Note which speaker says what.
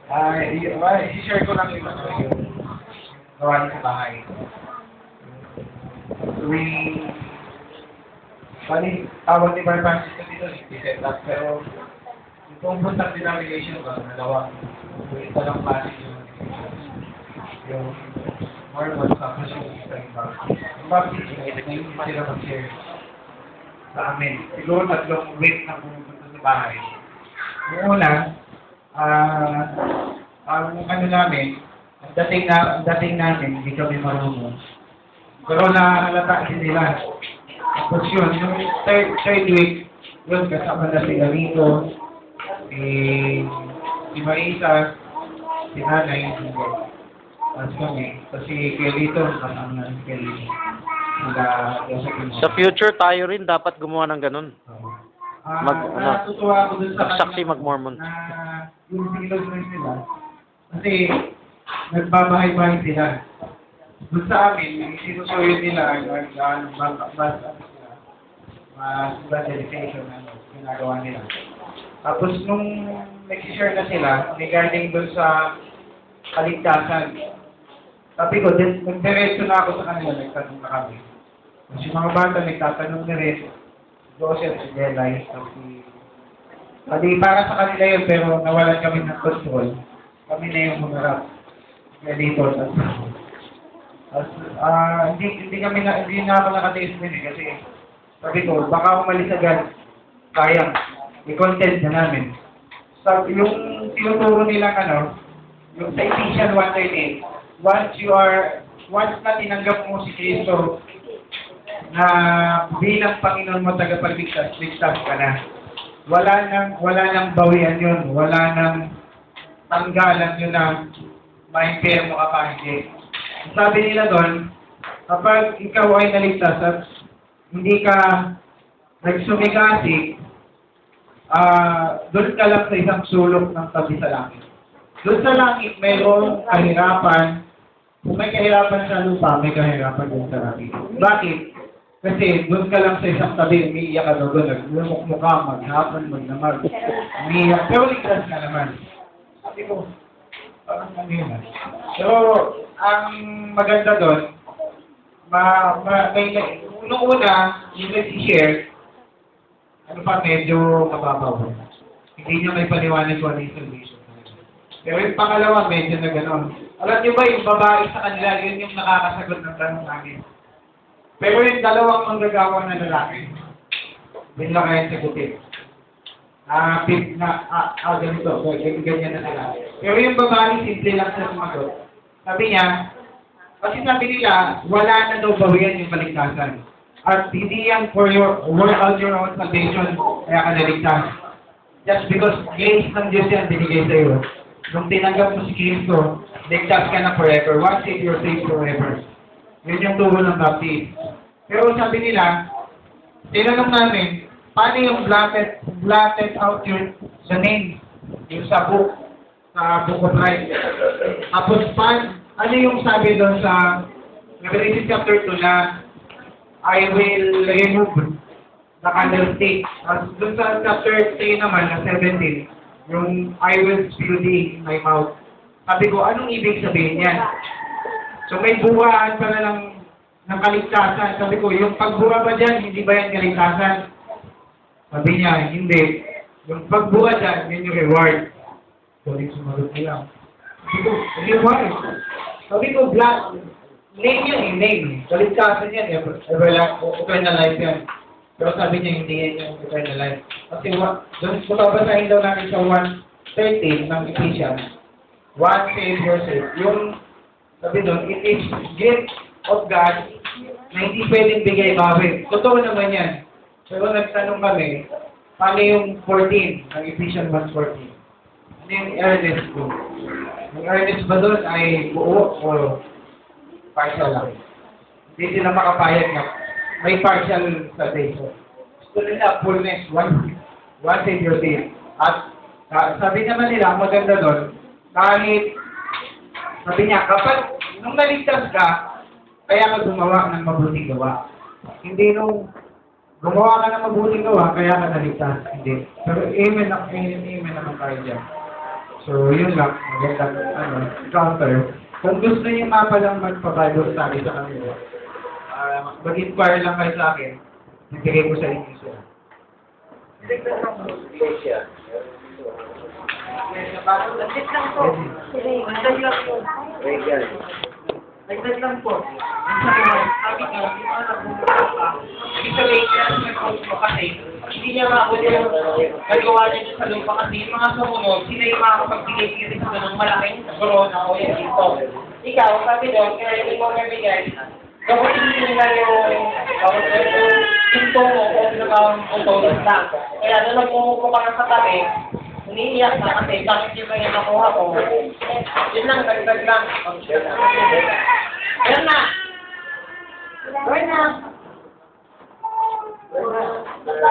Speaker 1: I-share ko lang yung gawain sa bahay. Tuwing, tawag ni Bar Francis ko dito, set up, pero yung puntang denomination ko, nalawa, yung talang klase yung Mormon, tapos yung isa yung Baptist. Yung Baptist, hindi sila mag-share sa amin. Siguro tatlong week na pumunta sa bahay. Yung una, ang ano namin, ang dating namin, hindi kami marunong. Pero nahalata din nila. Tapos yun, yung third week, yun, kasama na sila rito, si Marisa, si Nanay, tapos kami, kasi kay Rito, kasama na si Kelly.
Speaker 2: Sa future, tayo rin dapat gumawa ng ganun.
Speaker 1: Natutuwa ako dun sa
Speaker 2: magsaksi, mag-Mormon.
Speaker 1: na yung silos nila, kasi nagbabahay-bahay sila. Doon sa amin, yung sinusuyo nila, evangelization, ginagawa nila. Tapos nung nag-share na sila, regarding doon sa kaligtasan, sabi ko, nagdiretso na ako sa kanila, nagtanong na kami. Kasi mga bata, nagtatanong na rin, Joseph, si Delay, si... Pati para sa kanila yun, pero nawalan kami ng control. Kami na yung humarap. Editor. Hindi na ako nakatiis din eh, kasi sabi ko, baka umalis agad, sayang, i-content na namin. So, yung tinuturo nilang yung sa Ephesians 1:13, once na tinanggap mo si Kristo na bilang Panginoon mo tagapagligtas, ligtas ka na. Wala nang bawian yun, wala nang tanggalan yun na ma-impirmo ka pa hindi. Sabi nila doon, kapag ikaw ay naligtas at hindi ka nagsumikasi, doon ka lang sa isang sulok ng tabi sa langit. Doon sa langit, mayroong kahirapan. Kung may kahirapan sa lupa, may kahirapan doon sa langit. Bakit? Kasi doon ka lang sa isang tabi, umiiyak ka doon, lumukmukha, maghapon, magnamag, umiiyak, pero ligtas ka naman. Sabi ko, parang kanina. So, ang maganda doon, nung una, yung nag-share, ano pa, medyo mababaw. Hindi niya may paliwanag kung ano yung salvation. Pero yung pangalawa, medyo na gano'n. Alam niyo ba, yung babae sa kanila, yun yung nakakasagot ng tanong namin. Pero yung dalawang manggagawa na lalaki, din lang kayo sagutin. Ganito, ganyan na sila. Pero yung babae, simple lang sa sumagot. Sabi niya, kasi sabi nila, wala na daw bawian yung kaligtasan. At hindi yan for work out your own salvation, kaya ka naligtas. Just because grace ng Diyos yan binigay sa iyo. Nung tinanggap mo si Kristo, ligtas ka na forever. Once saved, you're saved forever. Yun yung turo ng Baptist. Pero sabi nila, tinanong namin, paano yung blotted out the name, yung sa book of life. Tapos ano yung sabi doon sa Revelation chapter 2 na I will remove the candlestick. At doon sa chapter 3 naman, na 17, yung I will spew thee in my mouth. Sabi ko, anong ibig sabihin yan? So may buwaan pala ng kaligtasan. Sabi ko, yung pagbuha ba dyan, hindi ba yan kaligtasan? Sabi niya, hindi. Yung pagbuha dyan, yun yung reward. Sorry, sumagot ko lang. Sabi ko, reward. Sabi ko, name yun eh, name. Kaligtasan yan, eternal life yan. Pero sabi niya, hindi yan yung eternal life. Kasi doon, babasahin daw namin sa 1:13 ng Ephesians. One saved, you're saved. Yung, sabi doon, it is gift of God na hindi pwedeng bigay bawi. Totoo naman yan. Pero nagtanong kami, paano yung 14, ng Ephesians 1:14? Ano yung earnest ko? Yung earnest ba doon ay buo o partial lang? Hindi sila makapayag na may partial salvation. Gusto nila fullness, one Savior saved. At sabi naman nila, ang maganda doon, kahit sabi niya, kapag nung naligtas ka, kaya ka gumawa ng mabuting gawa. Hindi nung gumawa ka ng mabuting gawa, kaya ka naligtas. Hindi. Pero amen naman tayo dyan. So, yun lang. Magandang counter. Kung gusto niyo nga palang magpa-Bible study sa kanila, mag-inquire lang kayo sa akin. Nagtigay ko sa inyo siya.
Speaker 3: Nagsit lang po. Nagsit lang po. Nagsit lang po. Sabi ko, hindi mo alam kung pa. Ibig sabihin niya, nag-out mo kasi, hindi niya maabot yung nagawa niya sa lupa kasi yung mga sumunod, sila yung makakapagbigay sa ganung malaking corona o yung dito. Ikaw, sabi doon, kaya hindi mo nabigay, kapag hindi nila yung pinto mo kung nag-autolog lang. Kaya doon nagmumupo ka ng katabi, umiiyak na kasi bakit yung kaya nakuha ko. Yun lang, dagdag lang. Yan na! Gawin na!